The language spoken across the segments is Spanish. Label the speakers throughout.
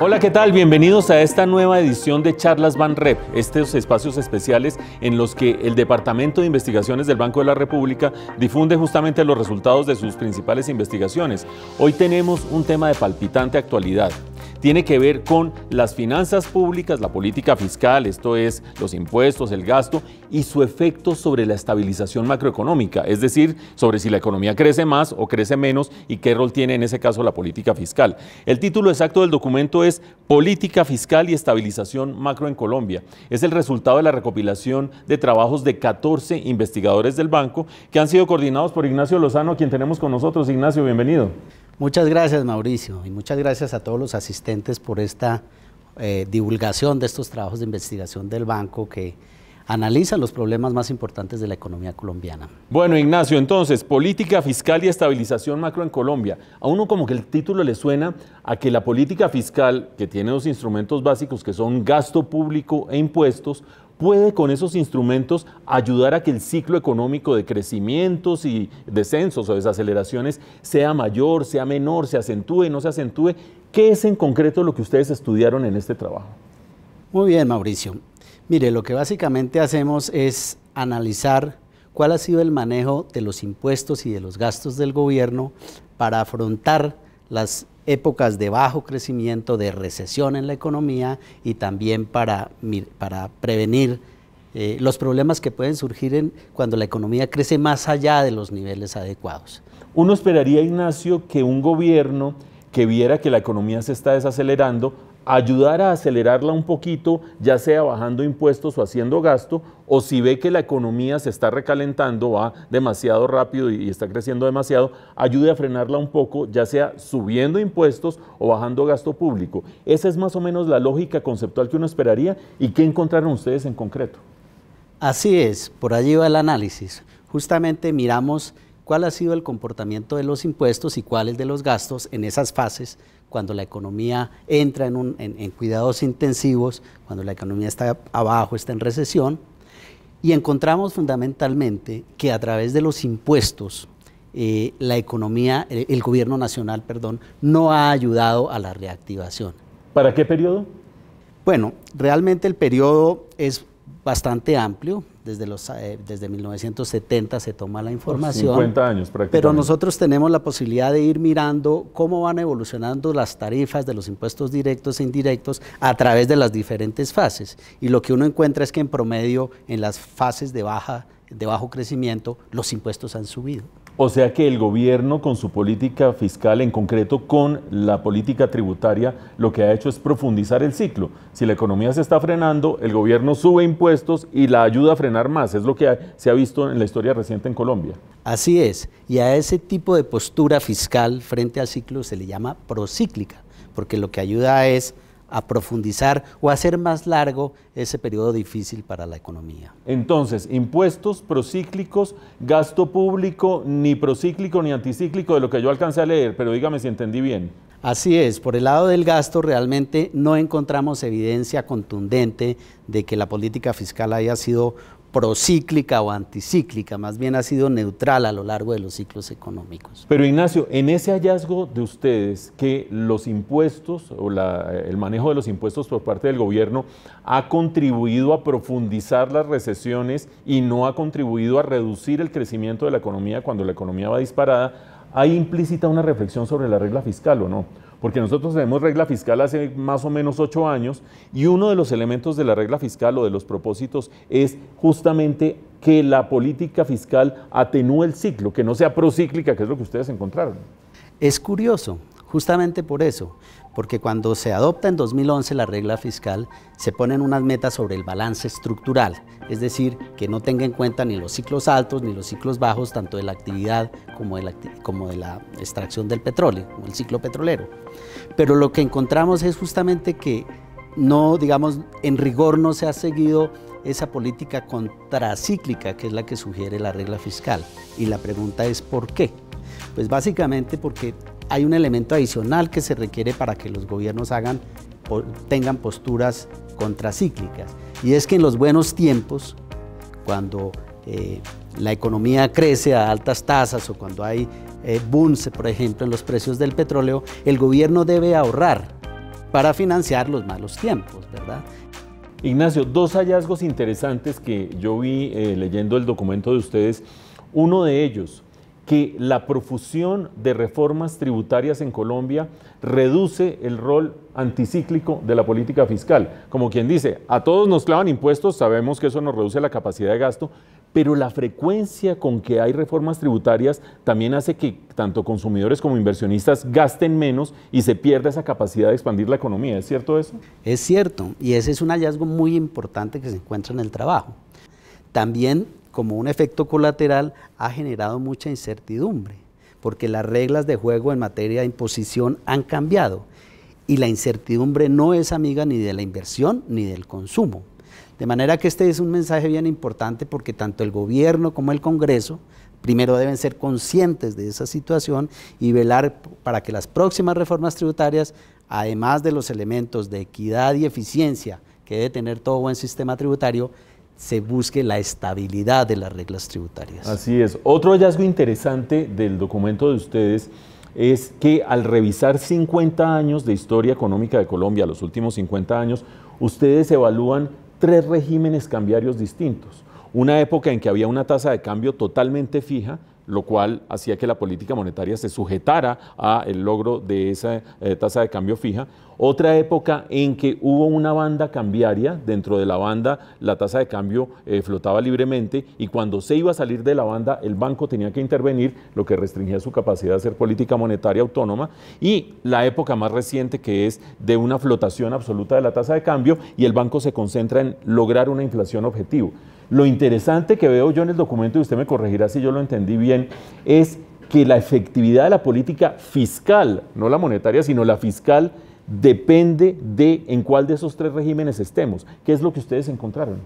Speaker 1: Hola, ¿qué tal? Bienvenidos a esta nueva edición de Charlas Banrep, estos espacios especiales en los que el Departamento de Investigaciones del Banco de la República difunde justamente los resultados de sus principales investigaciones. Hoy tenemos un tema de palpitante actualidad. Tiene que ver con las finanzas públicas, la política fiscal, esto es, los impuestos, el gasto y su efecto sobre la estabilización macroeconómica, es decir, sobre si la economía crece más o crece menos y qué rol tiene en ese caso la política fiscal. El título exacto del documento es Política Fiscal y Estabilización Macro en Colombia. Es el resultado de la recopilación de trabajos de 14 investigadores del banco que han sido coordinados por Ignacio Lozano, a quien tenemos con nosotros. Ignacio, bienvenido.
Speaker 2: Muchas gracias, Mauricio, y muchas gracias a todos los asistentes por esta divulgación de estos trabajos de investigación del banco que analizan los problemas más importantes de la economía colombiana.
Speaker 1: Bueno, Ignacio, entonces, política fiscal y estabilización macro en Colombia. A uno como que el título le suena a que la política fiscal, que tiene dos instrumentos básicos que son gasto público e impuestos, puede con esos instrumentos ayudar a que el ciclo económico de crecimientos y descensos o desaceleraciones sea mayor, sea menor, se acentúe, no se acentúe. ¿Qué es en concreto lo que ustedes estudiaron en este trabajo?
Speaker 2: Muy bien, Mauricio. Mire, lo que básicamente hacemos es analizar cuál ha sido el manejo de los impuestos y de los gastos del gobierno para afrontar las épocas de bajo crecimiento, de recesión en la economía y también para prevenir los problemas que pueden surgir cuando la economía crece más allá de los niveles adecuados.
Speaker 1: Uno esperaría, Ignacio, que un gobierno que viera que la economía se está desacelerando, ayudar a acelerarla un poquito, ya sea bajando impuestos o haciendo gasto, o si ve que la economía se está recalentando, va demasiado rápido y está creciendo demasiado, ayude a frenarla un poco, ya sea subiendo impuestos o bajando gasto público. Esa es más o menos la lógica conceptual que uno esperaría. ¿Y qué encontraron ustedes en concreto?
Speaker 2: Así es, por allí va el análisis. Justamente miramos cuál ha sido el comportamiento de los impuestos y cuál es de los gastos en esas fases cuando la economía entra en cuidados intensivos, cuando la economía está abajo, está en recesión, y encontramos fundamentalmente que a través de los impuestos la economía, el gobierno nacional, no ha ayudado a la reactivación.
Speaker 1: ¿Para qué periodo?
Speaker 2: Bueno, realmente el periodo es bastante amplio, desde 1970 se toma la información.
Speaker 1: 50 años prácticamente.
Speaker 2: Pero nosotros tenemos la posibilidad de ir mirando cómo van evolucionando las tarifas de los impuestos directos e indirectos a través de las diferentes fases. Y lo que uno encuentra es que en promedio, en las fases de bajo crecimiento, los impuestos han subido.
Speaker 1: O sea que el gobierno con su política fiscal, en concreto con la política tributaria, lo que ha hecho es profundizar el ciclo. Si la economía se está frenando, el gobierno sube impuestos y la ayuda a frenar más. Es lo que se ha visto en la historia reciente en Colombia.
Speaker 2: Así es, y a ese tipo de postura fiscal frente al ciclo se le llama procíclica, porque lo que ayuda es a profundizar o a hacer más largo ese periodo difícil para la economía.
Speaker 1: Entonces, impuestos procíclicos, gasto público, ni procíclico ni anticíclico de lo que yo alcancé a leer, pero dígame si entendí bien.
Speaker 2: Así es, por el lado del gasto realmente no encontramos evidencia contundente de que la política fiscal haya sido procíclica o anticíclica, más bien ha sido neutral a lo largo de los ciclos económicos.
Speaker 1: Pero Ignacio, en ese hallazgo de ustedes que los impuestos o el manejo de los impuestos por parte del gobierno ha contribuido a profundizar las recesiones y no ha contribuido a reducir el crecimiento de la economía cuando la economía va disparada, ¿hay implícita una reflexión sobre la regla fiscal o no? Porque nosotros tenemos regla fiscal hace más o menos 8 años y uno de los elementos de la regla fiscal o de los propósitos es justamente que la política fiscal atenúe el ciclo, que no sea procíclica, que es lo que ustedes encontraron.
Speaker 2: Es curioso, justamente por eso, porque cuando se adopta en 2011 la regla fiscal, se ponen unas metas sobre el balance estructural, es decir, que no tenga en cuenta ni los ciclos altos ni los ciclos bajos, tanto de la actividad como de la extracción del petróleo, como el ciclo petrolero. Pero lo que encontramos es justamente que no, digamos, en rigor no se ha seguido esa política contracíclica, que es la que sugiere la regla fiscal. Y la pregunta es ¿por qué? Pues básicamente porque hay un elemento adicional que se requiere para que los gobiernos tengan posturas contracíclicas, y es que en los buenos tiempos, cuando la economía crece a altas tasas o cuando hay booms, por ejemplo, en los precios del petróleo, el gobierno debe ahorrar para financiar los malos tiempos, ¿verdad?
Speaker 1: Ignacio, dos hallazgos interesantes que yo vi leyendo el documento de ustedes. Uno de ellos, que la profusión de reformas tributarias en Colombia reduce el rol anticíclico de la política fiscal. Como quien dice, a todos nos clavan impuestos, sabemos que eso nos reduce la capacidad de gasto, pero la frecuencia con que hay reformas tributarias también hace que tanto consumidores como inversionistas gasten menos y se pierda esa capacidad de expandir la economía. ¿Es cierto eso?
Speaker 2: Es cierto, y ese es un hallazgo muy importante que se encuentra en el trabajo. También, como un efecto colateral, ha generado mucha incertidumbre, porque las reglas de juego en materia de imposición han cambiado y la incertidumbre no es amiga ni de la inversión ni del consumo. De manera que este es un mensaje bien importante porque tanto el gobierno como el Congreso primero deben ser conscientes de esa situación y velar para que las próximas reformas tributarias, además de los elementos de equidad y eficiencia que debe tener todo buen sistema tributario, se busque la estabilidad de las reglas tributarias.
Speaker 1: Así es. Otro hallazgo interesante del documento de ustedes es que al revisar 50 años de historia económica de Colombia, los últimos 50 años, ustedes evalúan 3 regímenes cambiarios distintos. Una época en que había una tasa de cambio totalmente fija, lo cual hacía que la política monetaria se sujetara al logro de esa tasa de cambio fija. Otra época en que hubo una banda cambiaria, dentro de la banda la tasa de cambio flotaba libremente y cuando se iba a salir de la banda el banco tenía que intervenir, lo que restringía su capacidad de hacer política monetaria autónoma. Y la época más reciente que es de una flotación absoluta de la tasa de cambio y el banco se concentra en lograr una inflación objetivo. Lo interesante que veo yo en el documento, y usted me corregirá si yo lo entendí bien, es que la efectividad de la política fiscal, no la monetaria, sino la fiscal, depende de en cuál de esos 3 regímenes estemos. ¿Qué es lo que ustedes encontraron?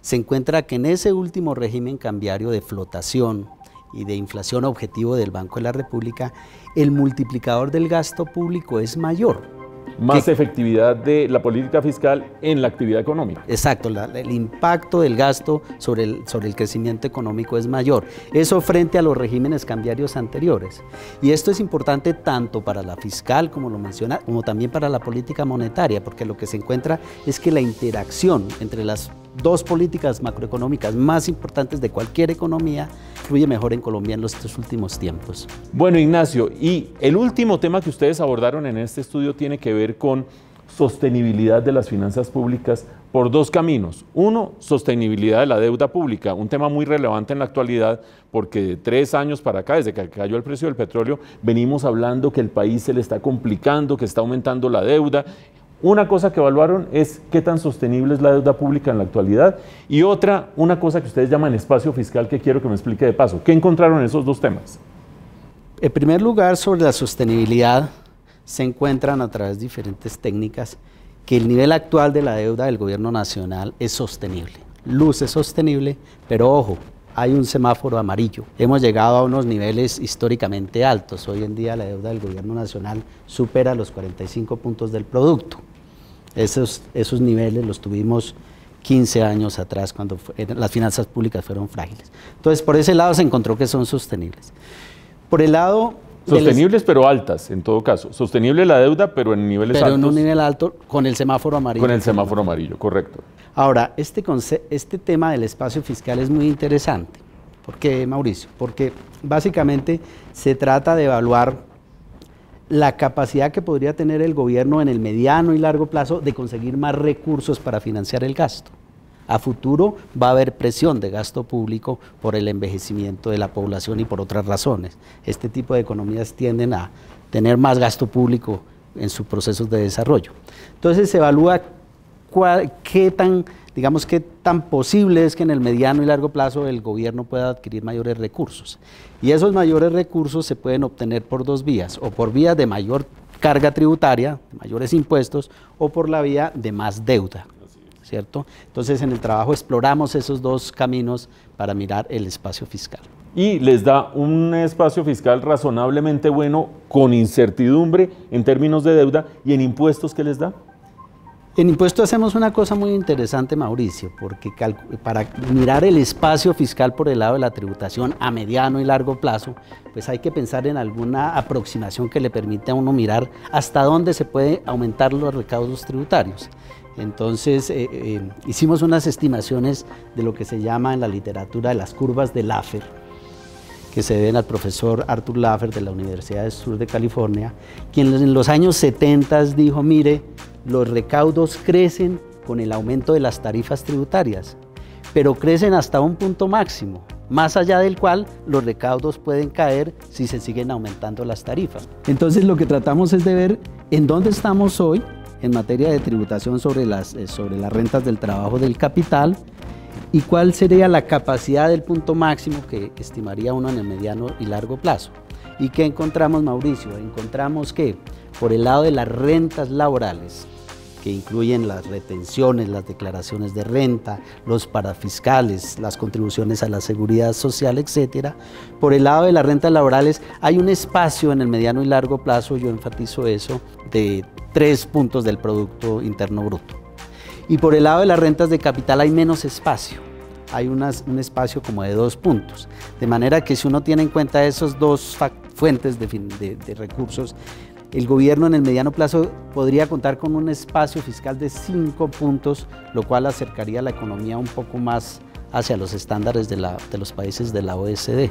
Speaker 2: Se encuentra que en ese último régimen cambiario de flotación y de inflación objetivo del Banco de la República, el multiplicador del gasto público es mayor.
Speaker 1: Más efectividad de la política fiscal en la actividad económica.
Speaker 2: Exacto, el impacto del gasto sobre el crecimiento económico es mayor. Eso frente a los regímenes cambiarios anteriores. Y esto es importante tanto para la fiscal, como lo menciona, como también para la política monetaria, porque lo que se encuentra es que la interacción entre las 2 políticas macroeconómicas más importantes de cualquier economía fluye mejor en Colombia en estos últimos tiempos.
Speaker 1: Bueno, Ignacio, y el último tema que ustedes abordaron en este estudio tiene que ver con sostenibilidad de las finanzas públicas por 2 caminos. Uno, sostenibilidad de la deuda pública, un tema muy relevante en la actualidad porque de 3 años para acá, desde que cayó el precio del petróleo, venimos hablando que el país se le está complicando, que está aumentando la deuda. Una cosa que evaluaron es qué tan sostenible es la deuda pública en la actualidad y otra, una cosa que ustedes llaman espacio fiscal que quiero que me explique de paso. ¿Qué encontraron en esos 2 temas?
Speaker 2: En primer lugar, sobre la sostenibilidad, se encuentran a través de diferentes técnicas que el nivel actual de la deuda del gobierno nacional es sostenible. Luce sostenible, pero ojo, hay un semáforo amarillo. Hemos llegado a unos niveles históricamente altos. Hoy en día la deuda del gobierno nacional supera los 45 puntos del producto. Esos niveles los tuvimos 15 años atrás cuando las finanzas públicas fueron frágiles. Entonces, por ese lado se encontró que son sostenibles. Por el lado...
Speaker 1: Sostenibles pero altas, en todo caso. Sostenible la deuda, pero en niveles altos.
Speaker 2: Pero en un nivel alto con el semáforo amarillo.
Speaker 1: Con el semáforo amarillo, correcto.
Speaker 2: Ahora, este tema del espacio fiscal es muy interesante. ¿Por qué, Mauricio? Porque básicamente se trata de evaluar la capacidad que podría tener el gobierno en el mediano y largo plazo de conseguir más recursos para financiar el gasto. A futuro va a haber presión de gasto público por el envejecimiento de la población y por otras razones. Este tipo de economías tienden a tener más gasto público en sus procesos de desarrollo. Entonces se evalúa qué tan posible es que en el mediano y largo plazo el gobierno pueda adquirir mayores recursos. Y esos mayores recursos se pueden obtener por 2 vías, o por vía de mayor carga tributaria, mayores impuestos, o por la vía de más deuda, ¿cierto? Entonces en el trabajo exploramos esos 2 caminos para mirar el espacio fiscal.
Speaker 1: Y les da un espacio fiscal razonablemente bueno, con incertidumbre en términos de deuda, y en impuestos, ¿qué les da?
Speaker 2: En impuesto hacemos una cosa muy interesante, Mauricio, porque para mirar el espacio fiscal por el lado de la tributación a mediano y largo plazo, pues hay que pensar en alguna aproximación que le permita a uno mirar hasta dónde se puede aumentar los recaudos tributarios. Entonces, hicimos unas estimaciones de lo que se llama en la literatura de las curvas de Laffer, que se deben al profesor Arthur Laffer de la Universidad del Sur de California, quien en los años 70 dijo, mire, los recaudos crecen con el aumento de las tarifas tributarias, pero crecen hasta un punto máximo, más allá del cual los recaudos pueden caer si se siguen aumentando las tarifas. Entonces lo que tratamos es de ver en dónde estamos hoy en materia de tributación sobre las rentas del trabajo del capital y cuál sería la capacidad del punto máximo que estimaría uno en el mediano y largo plazo. ¿Y qué encontramos, Mauricio? Encontramos que por el lado de las rentas laborales, que incluyen las retenciones, las declaraciones de renta, los parafiscales, las contribuciones a la seguridad social, etcétera. Por el lado de las rentas laborales hay un espacio en el mediano y largo plazo, yo enfatizo eso, de 3 puntos del Producto Interno Bruto. Y por el lado de las rentas de capital hay menos espacio, hay un espacio como de 2 puntos. De manera que si uno tiene en cuenta esos dos fuentes de recursos, el gobierno en el mediano plazo podría contar con un espacio fiscal de 5 puntos, lo cual acercaría la economía un poco más hacia los estándares de los países de la OECD.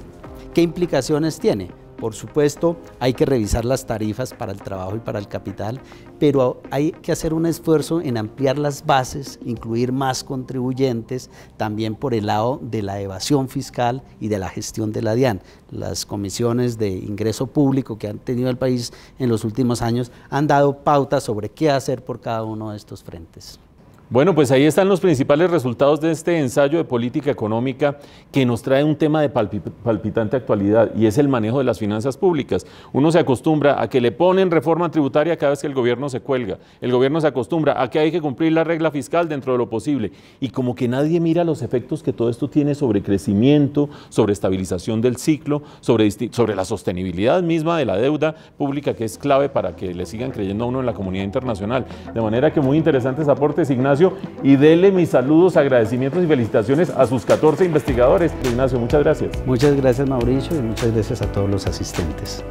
Speaker 2: ¿Qué implicaciones tiene? Por supuesto, hay que revisar las tarifas para el trabajo y para el capital, pero hay que hacer un esfuerzo en ampliar las bases, incluir más contribuyentes, también por el lado de la evasión fiscal y de la gestión de la DIAN. Las comisiones de ingreso público que han tenido el país en los últimos años han dado pautas sobre qué hacer por cada uno de estos frentes.
Speaker 1: Bueno, pues ahí están los principales resultados de este ensayo de política económica que nos trae un tema de palpitante actualidad y es el manejo de las finanzas públicas. Uno se acostumbra a que le ponen reforma tributaria cada vez que el gobierno se cuelga. El gobierno se acostumbra a que hay que cumplir la regla fiscal dentro de lo posible y como que nadie mira los efectos que todo esto tiene sobre crecimiento, sobre estabilización del ciclo, sobre la sostenibilidad misma de la deuda pública, que es clave para que le sigan creyendo a uno en la comunidad internacional. De manera que muy interesantes aportes, Ignacio. Y dele mis saludos, agradecimientos y felicitaciones a sus 14 investigadores. Ignacio, muchas gracias.
Speaker 2: Muchas gracias, Mauricio, y muchas gracias a todos los asistentes.